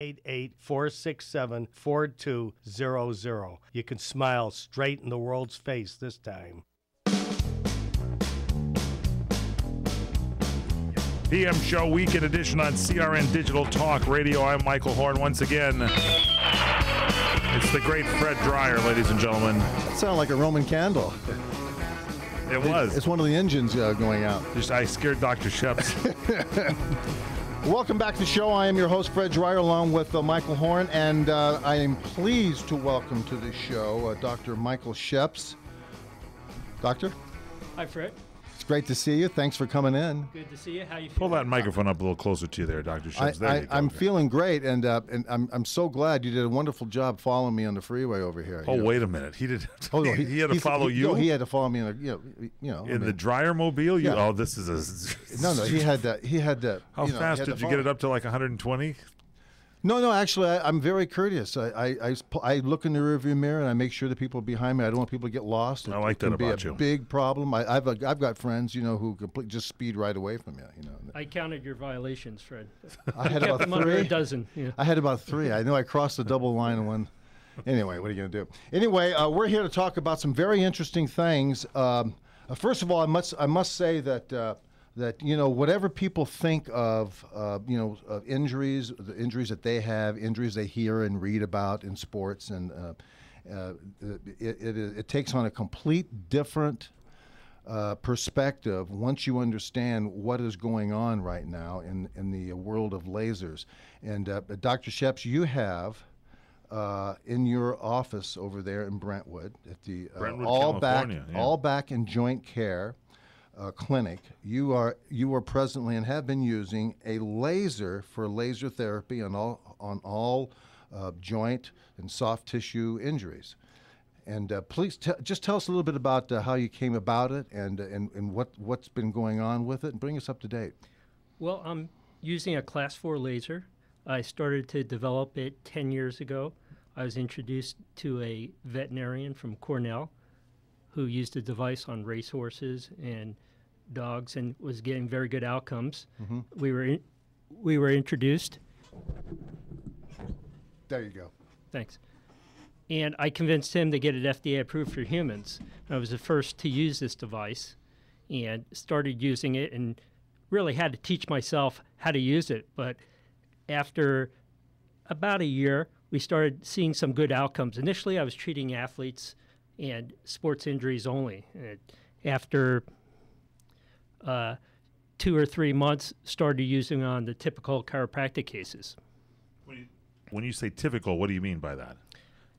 888-467-4200. You can smile straight in the world's face this time. PM Show Weekend Edition on CRN Digital Talk Radio. I'm Michael Horn. Once again, it's the great Fred Dreyer, ladies and gentlemen. That sounded like a Roman candle. It was. It's one of the engines going out. I scared Dr. Sheps. Welcome back to the show. I am your host, Fred Dreyer, along with Michael Horn, and I am pleased to welcome to the show Dr. Michael Sheps. Doctor? Hi, Fred. It's great to see you. Thanks for coming in. Good to see you. How you Pull feeling? that microphone up a little closer to you there, Dr. Sheps. There you go. I'm feeling great, and I'm so glad you did a wonderful job following me on the freeway over here. Oh, wait a minute. He did. Oh, no, he had to follow you? No, he had to follow me in The Dreyer mobile? Yeah. Oh, this is a... No, he had to. How fast did you get it up to, like 120? No, actually, I'm very courteous. I look in the rearview mirror and I make sure the people behind me. I don't want people to get lost. I like that about you. It can be a big problem. I've got friends, who just speed right away from you. I counted your violations, Fred. I had kept about them under three. a dozen. Yeah. I had about three. I know I crossed the double line in one. Anyway, what are you going to do? Anyway, we're here to talk about some very interesting things. First of all, I must say that. Whatever people think of injuries, the injuries that they have, injuries they hear and read about in sports, and it takes on a complete different perspective once you understand what is going on right now in the world of lasers. And Dr. Sheps, you have in your office over there in Brentwood at the Brentwood, California, yeah. All Back and Joint Care clinic. You are presently and have been using a laser for laser therapy on all joint and soft tissue injuries. And please just tell us a little bit about how you came about it and what's been going on with it, and bring us up to date. Well, I'm using a Class 4 laser. I started to develop it 10 years ago. I was introduced to a veterinarian from Cornell who used the device on racehorses and dogs and was getting very good outcomes. Mm-hmm. We were introduced. There you go. Thanks. And I convinced him to get it FDA approved for humans. I was the first to use this device and started using it and really had to teach myself how to use it. But after about a year, we started seeing some good outcomes. Initially, I was treating athletes and sports injuries only. After 2 or 3 months, started using on the typical chiropractic cases. When you say typical, what do you mean by that?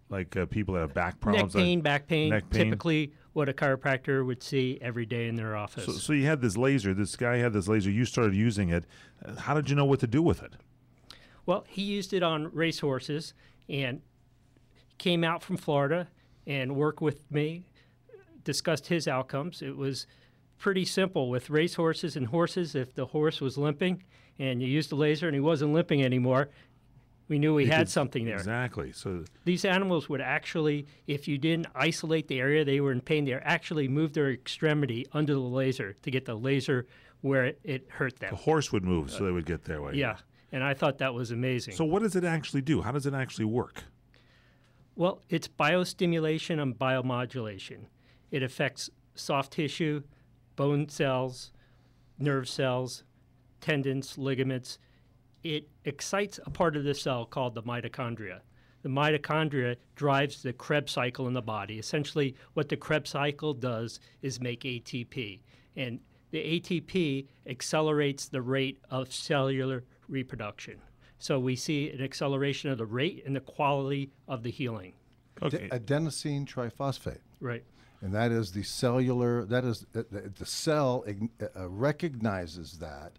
Like people that have back problems? Back pain, neck pain? typically what a chiropractor would see every day in their office. So you had this laser. This guy had this laser. You started using it. How did you know what to do with it? Well, he used it on racehorses and came out from Florida and worked with me, discussed his outcomes. It was pretty simple with racehorses and horses. If the horse was limping and you used the laser and he wasn't limping anymore, we knew we had something there. Exactly. So these animals would actually, if you didn't isolate the area they were in pain, they actually move their extremity under the laser to get the laser where it hurt them. the horse would move so they would get their way. Yeah, and I thought that was amazing. So what does it actually do? How does it actually work? Well, it's biostimulation and biomodulation. It affects soft tissue, bone cells, nerve cells, tendons, ligaments. It excites a part of the cell called the mitochondria. The mitochondria drives the Krebs cycle in the body. Essentially, what the Krebs cycle does is make ATP. And the ATP accelerates the rate of cellular reproduction. So we see an acceleration of the rate and the quality of the healing. Okay. Adenosine triphosphate. Right. And that is the cellular, that is the cell recognizes that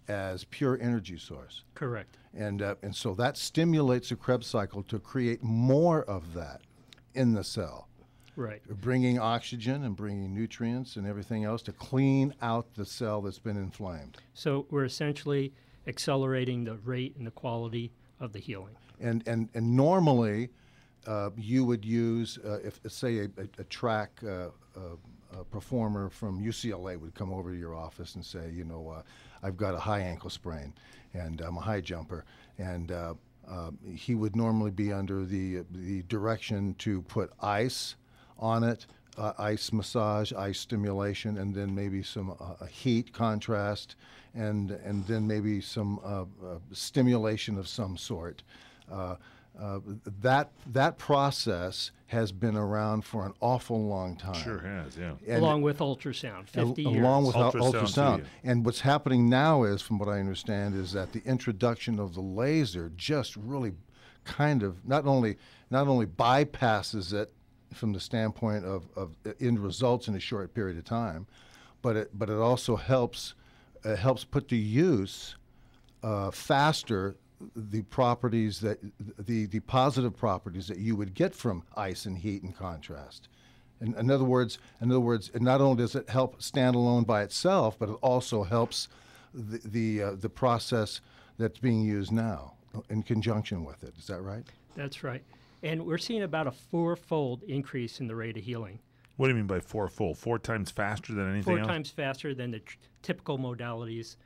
as pure energy source. Correct. And so that stimulates the Krebs cycle to create more of that in the cell, Right. bringing oxygen and bringing nutrients and everything else to clean out the cell that's been inflamed. So we're essentially accelerating the rate and the quality of the healing. And normally, you would use, if say a track performer from UCLA would come over to your office and say, I've got a high ankle sprain, and I'm a high jumper, and he would normally be under the direction to put ice on it, ice massage, ice stimulation, and then maybe some heat contrast, and then maybe some stimulation of some sort. That process has been around for an awful long time. Sure has, yeah. And along with ultrasound, 50 years. along with Ultrasound too, yeah. And what's happening now is, from what I understand, is that the introduction of the laser just really kind of not only bypasses it from the standpoint of end results in a short period of time, but it also helps put to use faster the properties that the positive properties that you would get from ice and heat and contrast. In other words, not only does it help stand alone by itself, but it also helps the process that's being used now in conjunction with it. Is that right? That's right. And we're seeing about a 4-fold increase in the rate of healing. What do you mean by 4-fold? 4 times faster than anything else? 4 times faster than the typical modalities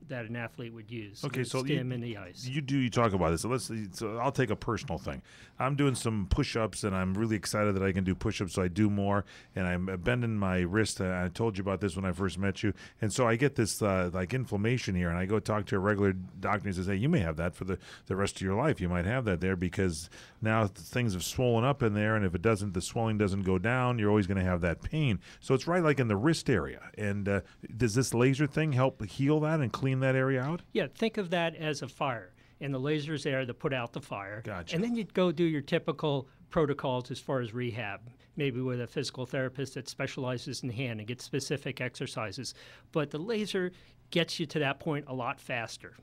that an athlete would use. Okay, the so stim and the ice. You talk about this. So I'll take a personal thing. I'm doing some push-ups, and I'm really excited that I can do push-ups, so I do more, and I'm bending my wrist. And I told you about this when I first met you, and so I get this like inflammation here, and I go talk to a regular doctor, and he says, hey, you may have that for the rest of your life. You might have that there because now things have swollen up in there, and if the swelling doesn't go down, you're always going to have that pain. So it's right like in the wrist area. And does this laser thing help heal that and clean that area out? Yeah, think of that as a fire, and the laser's there to put out the fire. Gotcha. And then you'd go do your typical protocols as far as rehab, maybe with a physical therapist that specializes in hand and gets specific exercises. But the laser gets you to that point a lot faster.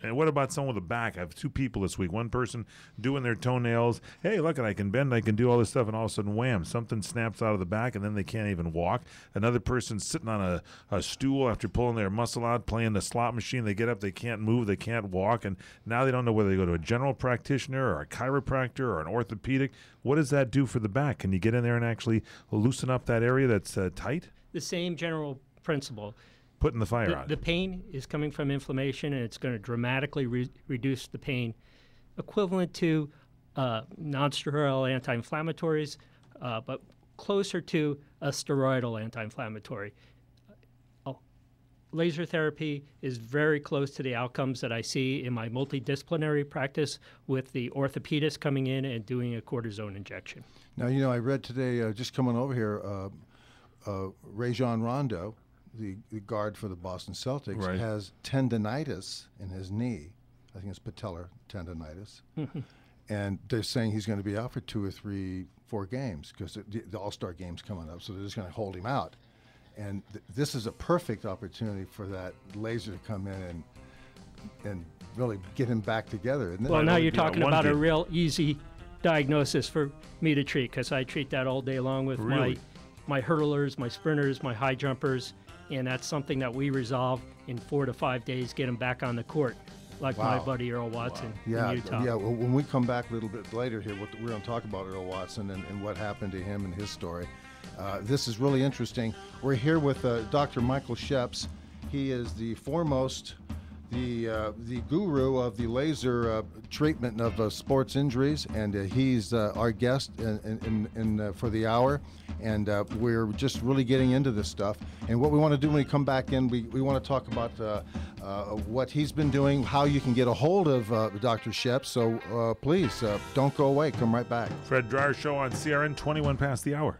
And what about someone with a back? I have 2 people this week. One person doing their toenails. Hey, look, I can bend, I can do all this stuff, and all of a sudden, wham, something snaps out of the back, and then they can't even walk. Another person sitting on a stool after pulling their muscle out, playing the slot machine. They get up, they can't move, they can't walk, and now they don't know whether they go to a general practitioner or a chiropractor or an orthopedic. What does that do for the back? Can you get in there and actually loosen up that area that's tight? The same general principle. Putting the fire out. The pain is coming from inflammation, and it's going to dramatically reduce the pain, equivalent to non-steroidal anti-inflammatories, but closer to a steroidal anti-inflammatory. Laser therapy is very close to the outcomes that I see in my multidisciplinary practice with the orthopedist coming in and doing a cortisone injection. Now, I read today, just coming over here, Rajon Rondo, the guard for the Boston Celtics, right, has tendonitis in his knee. I think it's patellar tendonitis. And they're saying he's going to be out for 2 or 3, 4 games because the All-Star game's coming up, so they're just going to hold him out. And this is a perfect opportunity for that laser to come in and really get him back together. Isn't it? Well, now you're talking about a real easy diagnosis for me to treat, because I treat that all day long with my hurdlers, my sprinters, my high jumpers. And that's something that we resolve in 4 to 5 days, get them back on the court, like my buddy Earl Watson in Utah. Yeah, well, when we come back a little bit later here, we're going to talk about Earl Watson and what happened to him and his story. This is really interesting. We're here with Dr. Michael Sheps. He is the foremost, the guru of the laser treatment of sports injuries, and he's our guest for the hour. And we're just really getting into this stuff. And what we want to do when we come back in, we want to talk about what he's been doing, how you can get a hold of Dr. Sheps. So please, don't go away. Come right back. Fred Dryer Show on CRN, 21 past the hour.